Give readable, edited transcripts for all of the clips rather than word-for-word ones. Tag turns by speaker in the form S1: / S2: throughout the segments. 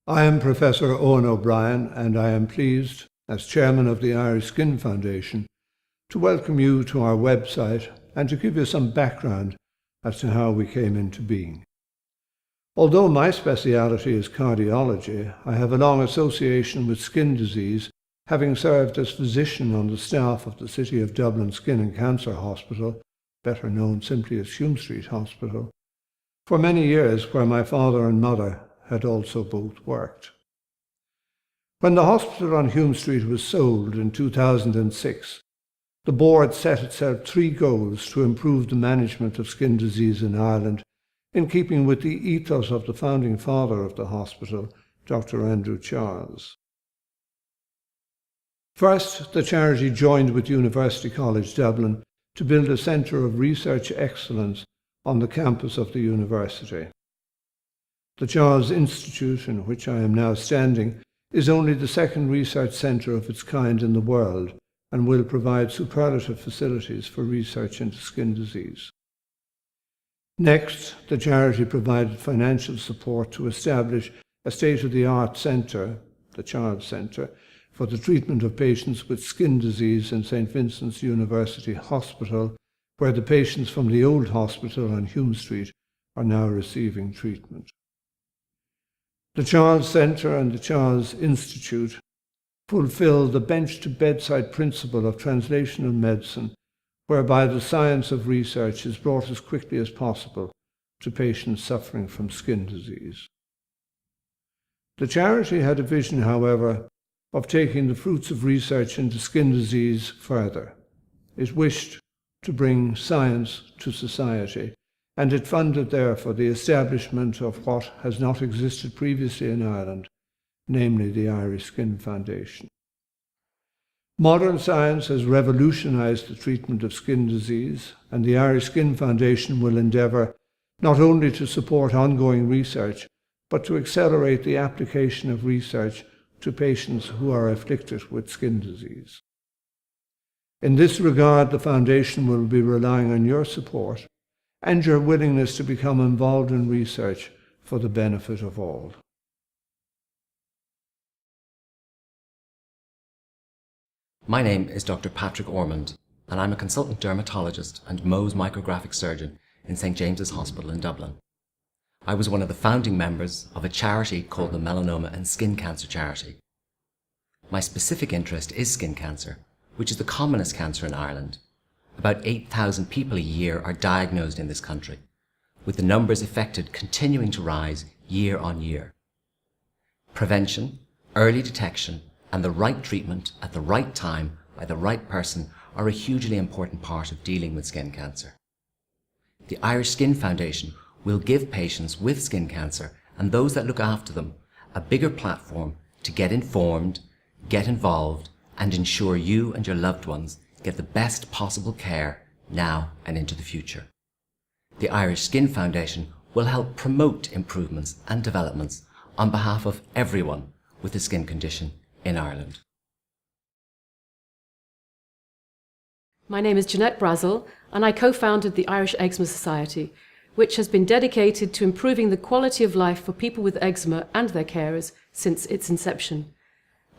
S1: I am Professor Owen O'Brien, and I am pleased, as Chairman of the Irish Skin Foundation, to welcome you to our website and to give you some background as to how we came into being. Although my speciality is cardiology, I have a long association with skin disease, having served as physician on the staff of the City of Dublin Skin and Cancer Hospital, better known simply as Hume Street Hospital, for many years, where my father and mother had also both worked. When the hospital on Hume Street was sold in 2006, the board set itself 3 goals to improve the management of skin disease in Ireland, in keeping with the ethos of the founding father of the hospital, Dr. Andrew Charles. First, the charity joined with University College Dublin to build a centre of research excellence on the campus of the university. The Charles Institute, in which I am now standing, is only the 2nd research centre of its kind in the world and will provide superlative facilities for research into skin disease. Next, the charity provided financial support to establish a state-of-the-art centre, the Charles Centre, for the treatment of patients with skin disease in St. Vincent's University Hospital, where the patients from the old hospital on Hume Street are now receiving treatment. The Charles Centre and the Charles Institute fulfill the bench-to-bedside principle of translational medicine, whereby the science of research is brought as quickly as possible to patients suffering from skin disease. The charity had a vision, however, of taking the fruits of research into skin disease further. It wished to bring science to society, and it funded therefore the establishment of what has not existed previously in Ireland, namely the Irish Skin Foundation. Modern science has revolutionized the treatment of skin disease, and the Irish Skin Foundation will endeavour not only to support ongoing research, but to accelerate the application of research to patients who are afflicted with skin disease. In this regard, the Foundation will be relying on your support and your willingness to become involved in research for the benefit of all.
S2: My name is Dr. Patrick Ormond, and I'm a consultant dermatologist and Mohs micrographic surgeon in St. James's Hospital in Dublin. I was one of the founding members of a charity called the Melanoma and Skin Cancer Charity. My specific interest is skin cancer, which is the commonest cancer in Ireland. About 8,000 people a year are diagnosed in this country, with the numbers affected continuing to rise year on year. Prevention, early detection, and the right treatment at the right time by the right person are a hugely important part of dealing with skin cancer. The Irish Skin Foundation will give patients with skin cancer and those that look after them a bigger platform to get informed, get involved, and ensure you and your loved ones get the best possible care now and into the future. The Irish Skin Foundation will help promote improvements and developments on behalf of everyone with a skin condition in Ireland.
S3: My name is Jeanette Brazil, and I co-founded the Irish Eczema Society, which has been dedicated to improving the quality of life for people with eczema and their carers since its inception.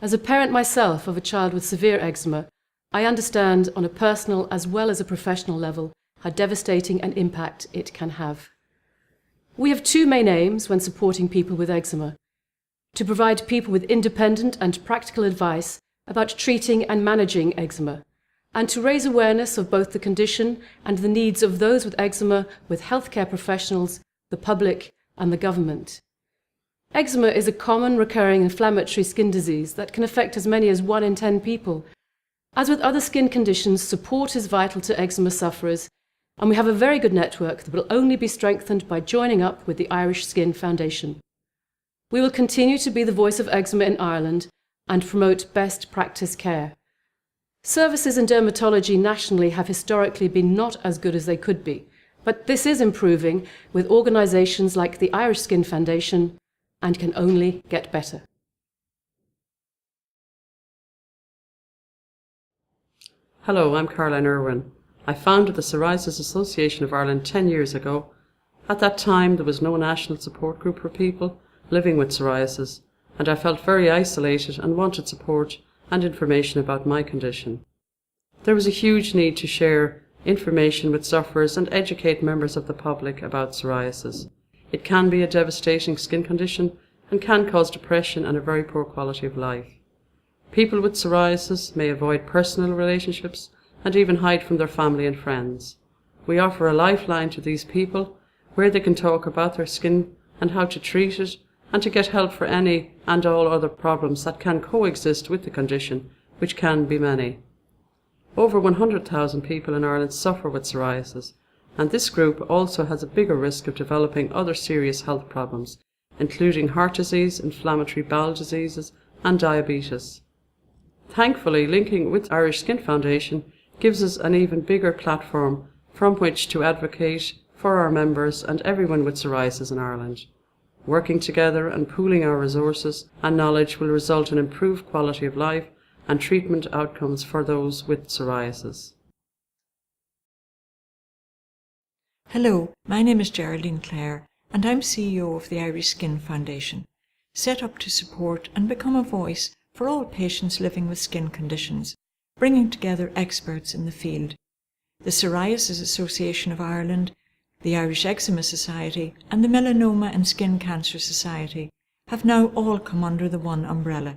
S3: As a parent myself of a child with severe eczema, I understand on a personal as well as a professional level how devastating an impact it can have. We have 2 main aims when supporting people with eczema: to provide people with independent and practical advice about treating and managing eczema, and to raise awareness of both the condition and the needs of those with eczema with healthcare professionals, the public, and the government. Eczema is a common recurring inflammatory skin disease that can affect as many as 1 in 10 people. As with other skin conditions, support is vital to eczema sufferers, and we have a very good network that will only be strengthened by joining up with the Irish Skin Foundation. We will continue to be the voice of eczema in Ireland and promote best practice care. Services in dermatology nationally have historically been not as good as they could be, but this is improving with organisations like the Irish Skin Foundation and can only get better.
S4: Hello, I'm Carlin Irwin. I founded the Psoriasis Association of Ireland 10 years ago. At that time, there was no national support group for people living with psoriasis, and I felt very isolated and wanted support and information about my condition. There was a huge need to share information with sufferers and educate members of the public about psoriasis. It can be a devastating skin condition and can cause depression and a very poor quality of life. People with psoriasis may avoid personal relationships and even hide from their family and friends. We offer a lifeline to these people where they can talk about their skin and how to treat it, and to get help for any and all other problems that can coexist with the condition, which can be many. Over 100,000 people in Ireland suffer with psoriasis, and this group also has a bigger risk of developing other serious health problems, including heart disease, inflammatory bowel diseases, and diabetes. Thankfully, linking with Irish Skin Foundation gives us an even bigger platform from which to advocate for our members and everyone with psoriasis in Ireland. Working together and pooling our resources and knowledge will result in improved quality of life and treatment outcomes for those with psoriasis.
S5: Hello, my name is Geraldine Claire and I'm CEO of the Irish Skin Foundation, set up to support and become a voice for all patients living with skin conditions, bringing together experts in the field. The Psoriasis Association of Ireland, the Irish Eczema Society and the Melanoma and Skin Cancer Society have now all come under the one umbrella.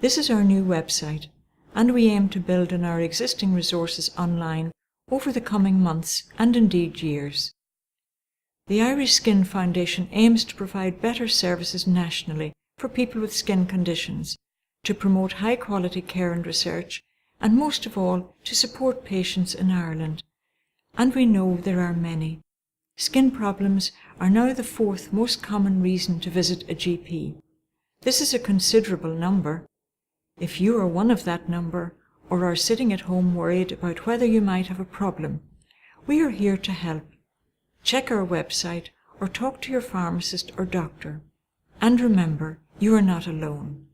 S5: This is our new website, and we aim to build on our existing resources online over the coming months and indeed years. The Irish Skin Foundation aims to provide better services nationally for people with skin conditions, to promote high-quality care and research, and most of all, to support patients in Ireland. And we know there are many. Skin problems are now the 4th most common reason to visit a GP. This is a considerable number. If you are one of that number, or are sitting at home worried about whether you might have a problem, we are here to help. Check our website or talk to your pharmacist or doctor. And remember, you are not alone.